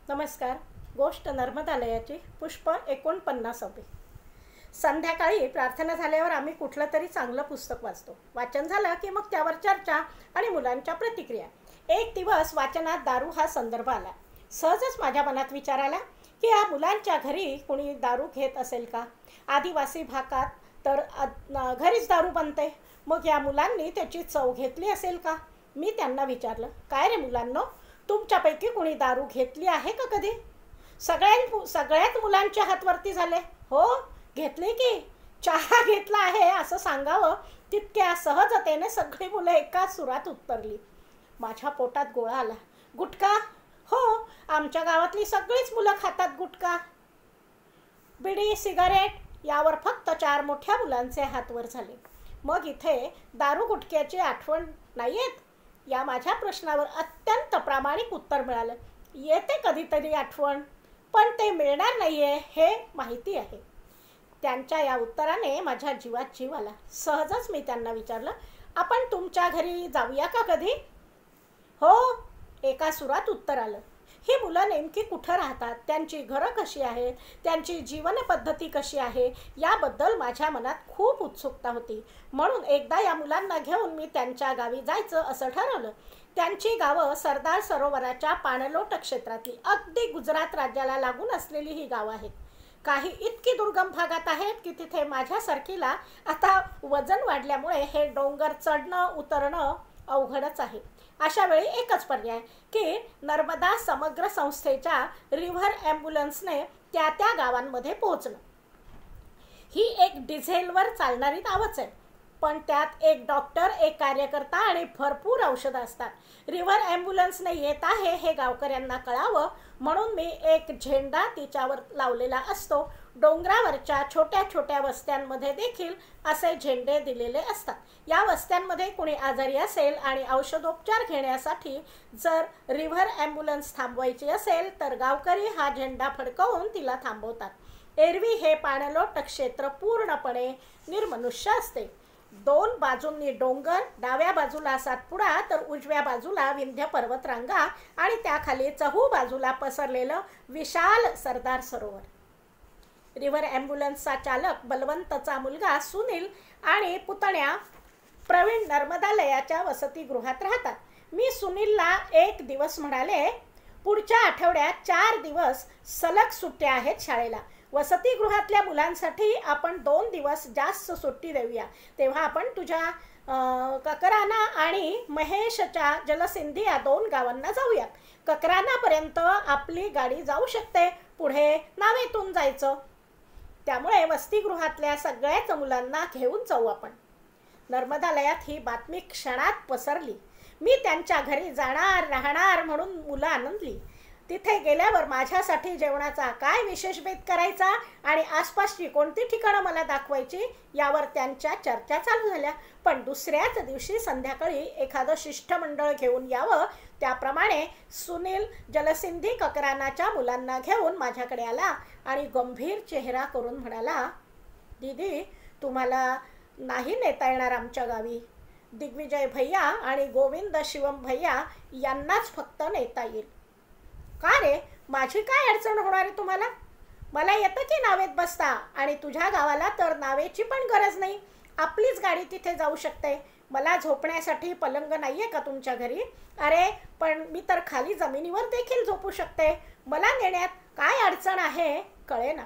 नमस्कार. गोष्ट नर्मदालयाची पुष्प 49. संध्याकाळी प्रार्थना झाल्यावर आम्ही कुठलं तरी चांगलं पुस्तक वाचतो. वाचन झालं की मग त्यावर चर्चा आणि मुलांच्या प्रतिक्रिया. एक दिवस वाचनात दारू हा संदर्भ आला. सहजच माझ्या मनात विचार आला की या मुलांच्या घरी कुणी दारू घेत असेल का? आदिवासी भागात तर घरीच दारू बनते. मग या मुलांनी त्याची चव घेतली असेल का? मी त्यांना विचारलं, काय रे मुलांनो, तुमच्यापैकी कुणी दारू घेतली आहे का कधी? सगळ्यात मुलांचे हात वरती झाले. हो, घेतली की. चहा घेतला आहे असं सांगावं तितक्या सहजतेने सगळी मुलं एका सुरात उत्तरली. माझ्या पोटात गोळा आला. गुटखा? हो, आमच्या गावातली सगळीच मुलं खातात गुटखा. बिडी, सिगारेट यावर फक्त 4 मोठ्या मुलांचे हात वर झाले. मग इथे दारू गुटख्याची आठवण नाही येत? या माझ्या प्रश्नावर अत्यंत प्रामाणिक उत्तर मिळालं. येते कधीतरी आठवण, पण ते मिळणार नाहीये हे माहिती आहे. त्यांच्या या उत्तराने माझ्या जीवात जीव आला. सहजच मी त्यांना विचारलं, आपण तुमच्या घरी जाऊया का कधी? हो, एका सुरात उत्तर आलं. ही मुलं नेमकी कुठं राहतात, त्यांची घरं कशी आहेत, त्यांची जीवन पद्धती कशी आहे याबद्दल माझ्या मनात खूप उत्सुकता होती. म्हणून एकदा या मुलांना घेऊन मी त्यांच्या गावी जायचं असं ठरवलं. त्यांची गावं सरदार सरोवराच्या पाणलोट क्षेत्रातली, अगदी गुजरात राज्याला लागून असलेली ही गावं आहेत. काही इतकी दुर्गम भागात आहेत की तिथे माझ्यासारखीला आता वजन वाढल्यामुळे हे डोंगर चढणं उतरणं अवघडच आहे. अशा वेळी एकच पर्याय की नर्मदा समग्र संस्थेच्या रिव्हर ॲम्ब्युलन्सने त्या त्या गावांमध्ये पोहोचणं. ही एक डिझेलवर चालणारी नावच आहे, पण त्यात एक डॉक्टर, एक कार्यकर्ता आणि भरपूर औषधं असतात. रिव्हर ॲम्ब्युलन्सने येत आहे हे गावकऱ्यांना कळावं म्हणून मी एक झेंडा तिच्यावर लावलेला असतो. डोंगरावरच्या छोट्या छोट्या वस्त्यांमध्ये देखील असे झेंडे दिलेले असतात. या वस्त्यांमध्ये कुणी आजारी असेल आणि औषधोपचार घेण्यासाठी जर रिव्हर ॲम्ब्युलन्स थांबवायची असेल तर गावकरी हा झेंडा फडकवून तिला थांबवतात. एरवी हे पाणलोट क्षेत्र पूर्णपणे निर्मनुष्य असते. 2 बाजूंनी डोंगर, डाव्या बाजूला सातपुडा तर उजव्या बाजूला विंध्य पर्वतरांगा आणि त्याखाली चहू बाजूला पसरलेलं विशाल सरदार सरोवर. रिव्हर ॲम्ब्युलन्सचा चालक बलवंतचा मुलगा सुनील आणि पुतण्या प्रवीण नर्मदालयाच्या वसतिगृहात राहतात. मी सुनीलला एक दिवस म्हणाले, पुढच्या आठवड्यात 4 दिवस सलग सुट्ट्या आहेत शाळेला. वसतिगृहातल्या मुलांसाठी आपण 2 दिवस जास्त सुट्टी देऊया. तेव्हा आपण तुझ्या ककराना आणि महेशच्या जलसिंधी या 2 गावांना जाऊयात. ककरानापर्यंत आपली गाडी जाऊ शकते, पुढे नावेतून जायचं. त्यामुळे वसतिगृहातल्या सगळ्याच मुलांना घेऊन जाऊ आपण. नर्मदालयात ही बातमी क्षणात पसरली. मी त्यांच्या घरी जाणार, राहणार म्हणून मुलं आनंदली. तिथे गेल्यावर माझ्यासाठी जेवणाचा काय विशेष बेत करायचा आणि आसपासची कोणती ठिकाणं मला दाखवायची यावर त्यांच्या चर्चा चालू झाल्या. पण दुसऱ्याच दिवशी संध्याकाळी एखादं शिष्टमंडळ घेऊन यावं त्याप्रमाणे सुनील जलसिंधी ककरानाच्या मुलांना घेऊन माझ्याकडे आला आणि गंभीर चेहरा करून म्हणाला, दीदी, तुम्हाला नाही नेता येणार आमच्या गावी. दिग्विजय भैया आणि गोविंद शिवम भैया यांनाच फक्त नेता येईल. का रे, माझी काय अडचण होणार आहे तुम्हाला? मला येतं की नावेत बसता, आणि तुझ्या गावाला तर नावेची पण गरज नाही. आपलीच गाडी तिथे जाऊ शकते. मला झोपण्यासाठी पलंग नाही आहे का तुमच्या घरी? अरे, पण मी तर खाली जमिनीवर देखील झोपू शकते. मला नेण्यात काय अडचण आहे कळेना.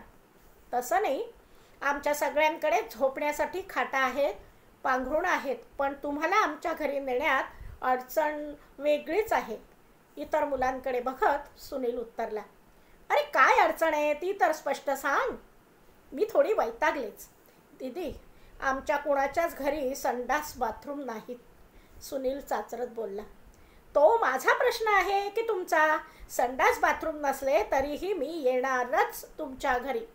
तसं नाही, आमच्या सगळ्यांकडे झोपण्यासाठी खाटा आहेत, पांघरुणं आहेत, पण तुम्हाला आमच्या घरी नेण्यात अडचण वेगळीच आहे. इतर मुलांकडे बघत सुनील उत्तरला, अरे काय अडचण आहे ती तर स्पष्ट सांग. मी थोडी वैतागलेच. दीदी, आमच्या कुणाच्याच घरी संडास बाथरूम नाहीत, सुनील चाचरत बोलला. तो माझा प्रश्न आहे की तुमचा? संडास बाथरूम नसले तरीही मी येणारच तुमच्या घरी,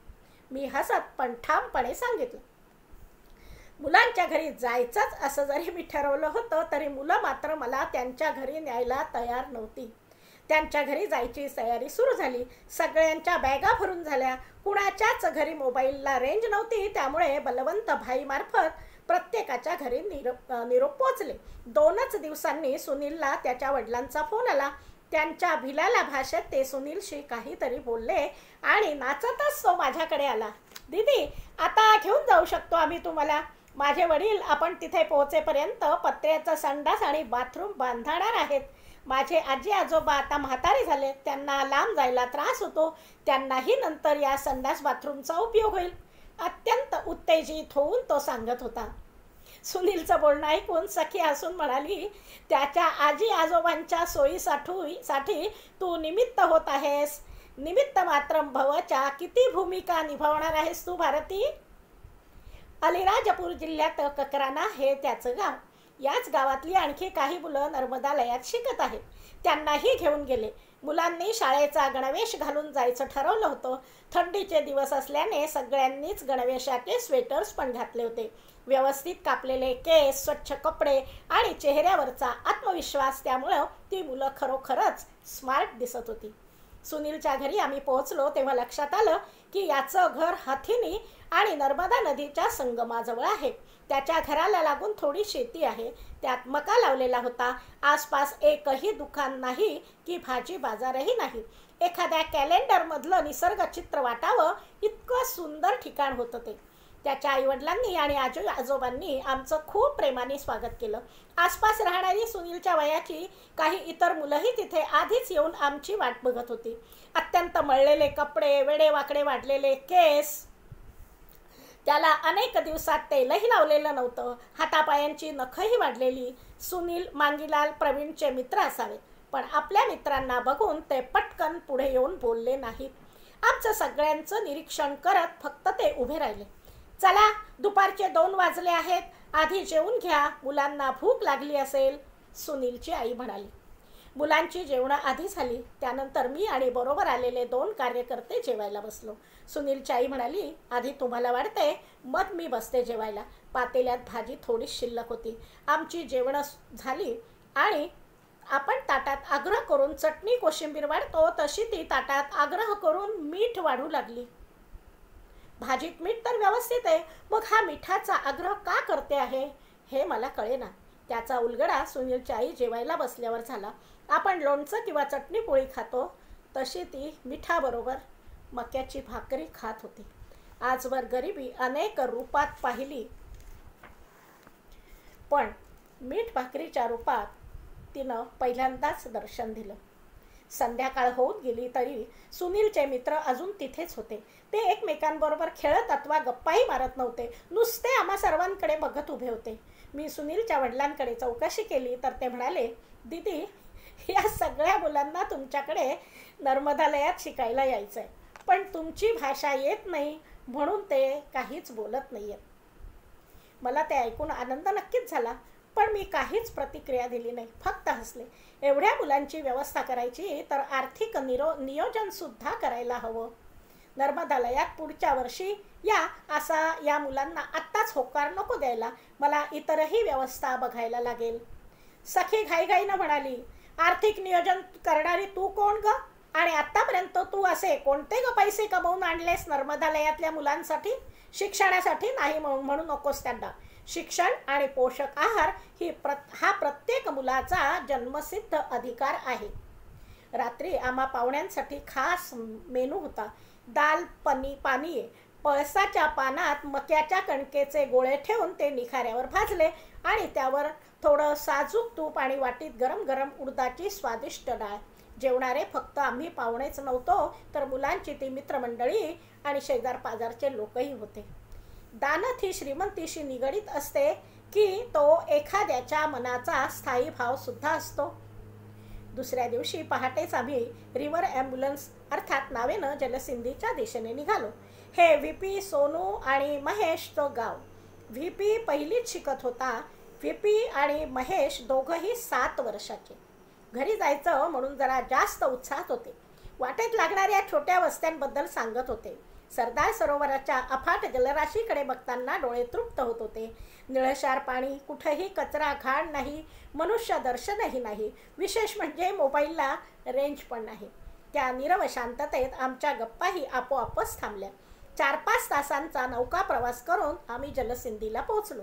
मी हसत पण ठामपणे सांगितलं. मुलांच्या घरी जायचंच असं जरी मी ठरवलं होतं तरी मुलं मात्र मला त्यांच्या घरी न्यायला तयार नव्हती. त्यांच्या घरी जायची तयारी सुरू झाली. सगळ्यांच्या बॅगा भरून झाल्या. कुणाच्याच घरी मोबाईलला रेंज नव्हती, त्यामुळे बलवंत भाईमार्फत प्रत्येकाच्या घरी निरोप पोचले. 2च दिवसांनी सुनीलला त्याच्या वडिलांचा फोन आला. त्यांच्या भिलाला भाषेत ते सुनीलशी काहीतरी बोलले आणि नाचतच तो माझ्याकडे आला. दीदी, आता घेऊन जाऊ शकतो आम्ही तुम्हाला? माझे वडील आपण तिथे पोहोचेपर्यंत पत्र्याचा संडास आणि बाथरूम बांधणार आहेत. माझे आजी आजोबा आता म्हातारे झाले, त्यांना लांब जायला त्रास होतो. त्यांनाही नंतर या संडास बाथरूमचा उपयोग होईल. अत्यंत उत्तेजित होऊन तो सांगत होता. सुनीलचं बोलणं ऐकून सखी हसून म्हणाली, त्याच्या आजी आजोबांच्या सोयीसाठी तू निमित्त होत आहेस. निमित्त मात्र भवच्या किती भूमिका निभावणार आहेस तू भारती? अलिराजपूर जिल्ह्यात ककराना हे त्याचं गाव. याच गावातली आणखी काही मुलं नर्मदालयात शिकत आहेत. त्यांनाही घेऊन गेले. मुलांनी शाळेचा गणवेश घालून जायचं ठरवलं होतं. थंडीचे दिवस असल्याने सगळ्यांनीच गणवेशाचे स्वेटर्स पण घातले होते. व्यवस्थित कापलेले केस, स्वच्छ कपडे आणि चेहऱ्यावरचा आत्मविश्वास, त्यामुळं ती मुलं खरोखरच स्मार्ट दिसत होती. सुनीलच्या घरी आम्ही पोहोचलो तेव्हा लक्षात आलं की याचं घर हथिनी आणि नर्मदा नदीच्या संगमाजवळ आहे. त्याच्या घराला लागून थोडी शेती आहे. त्यात मका लावलेला होता. आसपास एकही दुकान नाही की भाजी बाजारही नाही. एखाद्या कॅलेंडरमधलं निसर्ग चित्र वाटावं इतकं सुंदर ठिकाण होतं ते. त्याच्या आईवडिलांनी आणि आजी आजोबांनी आमचं खूप प्रेमाने स्वागत केलं. आसपास राहणारी सुनीलच्या वयाची काही इतर मुलंही तिथे आधीच येऊन आमची वाट बघत होती. अत्यंत मळलेले कपडे, वेडेवाकडे वाढलेले केस, त्याला अनेक दिवसात तेलही लावलेलं नव्हतं. हातापायांची नखही वाढलेली. सुनील मांगीलाल प्रवीणचे मित्र असावेत, पण आपल्या मित्रांना बघून ते पटकन पुढे येऊन बोलले नाहीत. आमचं सगळ्यांचं निरीक्षण करत फक्त ते उभे राहिले. चला, दुपारचे 2 वाजले आहेत, आधी जेवून घ्या, मुलांना भूक लागली असेल, सुनीलची आई म्हणाली. मुलांची जेवणं आधी झाली. त्यानंतर मी आणि बरोबर आलेले 2 कार्यकर्ते जेवायला बसलो. सुनीलची आई म्हणाली, आधी तुम्हाला वाढते, मग मी बसते जेवायला. पातेल्यात भाजी थोडी शिल्लक होती. आमची जेवणं झाली आणि आपण ताटात आग्रह करून चटणी कोशिंबीर वाढतो तशी ती ताटात आग्रह करून मीठ वाढू लागली. भाजीत मीठ तर व्यवस्थित आहे, मग हा मिठाचा आग्रह का करते आहे हे मला कळेना. त्याचा उलगडा सुनीलची आई जेवायला बसल्यावर झाला. आपण लोणचं किंवा चटणी पोळी खातो तशी ती मिठाबरोबर मक्याची भाकरी खात होती. आजवर गरिबी अनेक रूपात पाहिली, पण मीठ भाकरीच्या रूपात तिनं पहिल्यांदाच दर्शन दिलं. संध्याकाळ होऊन गेली तरी सुनीलचे मित्र अजून तिथेच होते. ते एकमेकांबरोबर खेळत अथवा गप्पाही मारत नव्हते, नुसते आम्हा सर्वांकडे बघत उभे होते. मी सुनीलच्या वडिलांकडे चौकशी केली तर ते म्हणाले, दीदी, या सगळ्या मुलांना तुमच्याकडे नर्मदालयात शिकायला यायचं आहे, पण तुमची भाषा येत नाही म्हणून ते काहीच बोलत नाही आहेत. मला ते ऐकून आनंद नक्कीच झाला, पण मी काहीच प्रतिक्रिया दिली नाही, फक्त हसले. एवढ्या मुलांची व्यवस्था करायची तर आर्थिक नियोजन सुद्धा करायला हवं. नर्मदालयात पुढच्या वर्षी या मुलांना आत्ताच होकार नको द्यायला. मला इतरही व्यवस्था बघायला लागेल. सखी घाईघाईनं म्हणाली, आर्थिक नियोजन करणारी तू कोण ग? आणि आत्तापर्यंत तू असे कोणते ग पैसे कमवून आणलेस नर्मदालयातल्या मुलांसाठी? शिक्षणासाठी नाही म्हणू नकोस त्यांना. शिक्षण आणि पोषक आहार हा प्रत्येक मुलाचा जन्मसिद्ध अधिकार आहे. रात्री आम्हा पाहुण्यांसाठी खास मेनू होता. दाल पानीये. पळसाच्या पानात मक्याच्या कणकेचे गोळे ठेवून ते निखाऱ्यावर भाजले आणि त्यावर थोडं साजूक तूप आणि वाटीत गरम गरम उडदाची स्वादिष्ट डाळ. जेवणारे फक्त आम्ही पाहुणेच नव्हतो, तर मुलांची ती मित्रमंडळी आणि शेजार पाजारचे लोकही होते. दानत ही श्रीमंतीशी निगडीत असते की तो एखाद्याच्या मनाचा स्थायी भाव सुद्धा असतो. दुसऱ्या दिवशी पहाटेच आम्ही रिव्हर ॲम्ब्युलन्स अर्थात नावेनं जलसिंधीच्या दिशेने निघालो. हे व्हीपी, सोनू आणि महेश तो गाव. व्हीपी पहिलीच शिकत होता. व्हीपी आणि महेश दोघंही 7 वर्षाचे. घरी जायचं म्हणून जरा जास्त उत्साहात होते. वाटेत लागणाऱ्या छोट्या वस्त्यांबद्दल सांगत होते. सरदार सरोवराच्या अफाट जलराशीकडे बघताना डोळे तृप्त होत होते. निळशार पाणी, कुठेही कचरा घाण नाही, मनुष्य दर्शनही नाही. विशेष म्हणजे मोबाईलला रेंज पण नाही. त्या नीरव शांततेत आमच्या गप्पाही आपोआपच थांबल्या. 4-5 तासांचा नौका प्रवास करून आम्ही जलसिंधीला पोहोचलो.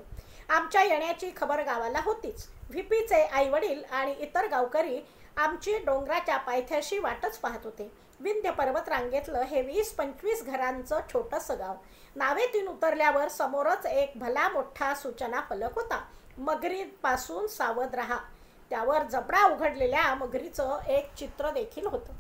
आमच्या येण्याची खबर गावाला होतीच. व्हीपीचे आईवडील आणि इतर गावकरी आमची डोंगराच्या पायथ्याशी वाटच पाहत होते. विंध्य पर्वत रांगेतलं हे 20-25 घरांचं छोटंसं गाव. नावेतून उतरल्यावर समोरच एक भला मोठा सूचना फलक होता. मगरीपासून सावध राहा. त्यावर जबडा उघडलेल्या मगरीचं एक चित्र देखील होतं.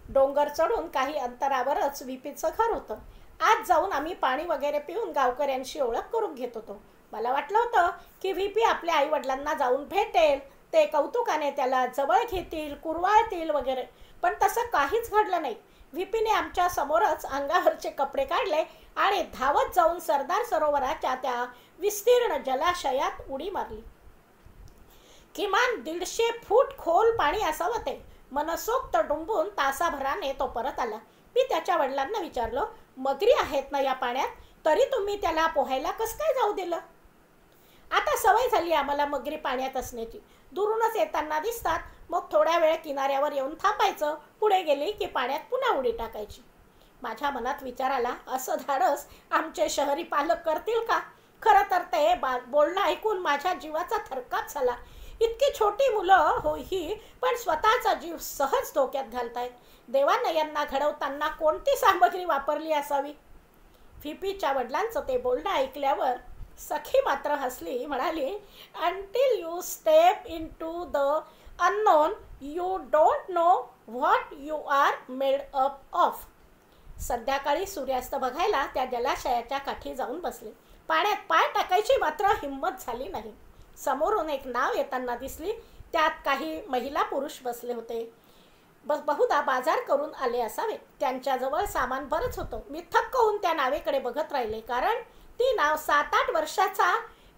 डोंगर चढून काही अंतरावरच व्हीपीचं घर होतं. आज जाऊन आम्ही पाणी वगैरे पिऊन गावकऱ्यांशी ओळख करून घेत होतो. मला वाटलं होतं की व्हीपी आपल्या आईवडिलांना जाऊन भेटेल, ते कौतुकाने त्याला जवळ घेतील, कुरवाळतील वगैरे, पण तसं काहीच घडलं नाही. व्हीपीने आमच्या समोरच अंगावरचे कपडे काढले आणि धावत जाऊन सरदार सरोवराच्या त्या विस्तीर्ण जलाशयात उडी मारली. किमान 150 फूट खोल पाणी असावं ते. मनसोक्त डुंबून तासाभराने तो परत आला. मी त्याच्या वडिलांना विचारलं, मगरी आहेत ना या पाण्यात, तरी तुम्ही त्याला पोहायला कसं काय जाऊ दिलं? आता सवय झाली आम्हाला मगरी पाण्यात असण्याची. दुरूनच येताना दिसतात, मग थोड्या वेळ किनाऱ्यावर येऊन थांबायचं, पुढे गेली की पाण्यात पुन्हा उडी टाकायची. माझ्या मनात विचार आला, असं धाडस आमचे शहरी पालक करतील का? खरं तर ते बोलणं ऐकून माझ्या जीवाचा थरकाप झाला. इतकी छोटी मुलं हो ही, पण स्वतःचा जीव सहज धोक्यात घालतायत. देवानं यांना घडवताना कोणती सामग्री वापरली असावी? व्हीपीच्या वडिलांचं ते बोलणं ऐकल्यावर सखी मात्र हसली, म्हणाली, until you step into the unknown you don't know what you are made up of. संध्याकाळी सूर्यास्त बघायला त्या जलाशयाच्या काठी जाऊन बसले. पाण्यात पाय टाकायची मात्र हिंमत झाली नाही. समोरून एक नाव येताना दिसली. त्यात काही महिला पुरुष बसले होते. बहुधा बाजार करून आले असावे. त्यांच्याजवळ सामान बरंच होतं. मी थक्क होऊन त्या नावेकडे बघत राहिले, कारण ती नाव 7-8 वर्षाचा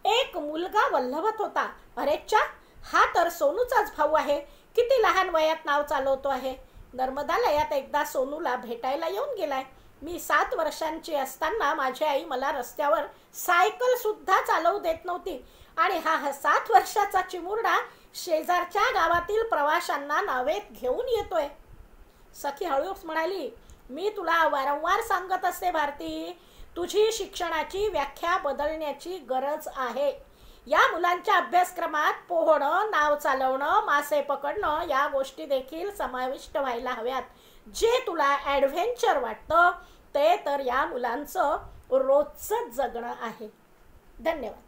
एक मुलगा वल्हवत होता. अरेच्चा, हा तर सोनूचाच भाऊ आहे. किती लहान वयात नाव चालवतो आहे. नर्मदालयात एकदा सोनूला भेटायला येऊन गेलाय. मी 7 वर्षांची असताना माझी आई मला रस्त्यावर सायकल सुद्धा चालवू देत नव्हती, आणि हा 7 वर्षाचा चिमुरडा शेजारच्या गावातील प्रवाशांना नावेत घेऊन येतोय. सखी हळूच म्हणाली, मी तुला वारंवार सांगत असते भारती, तुझी शिक्षणाची व्याख्या बदलण्याची गरज आहे. या मुलांच्या अभ्यासक्रमात पोहणं, नाव चालवणं, मासे पकडणं या गोष्टी देखील समाविष्ट व्हायला हव्यात. जे तुला ॲडव्हेंचर वाटतं ते तर या मुलांचं रोजचं जगणं आहे. धन्यवाद.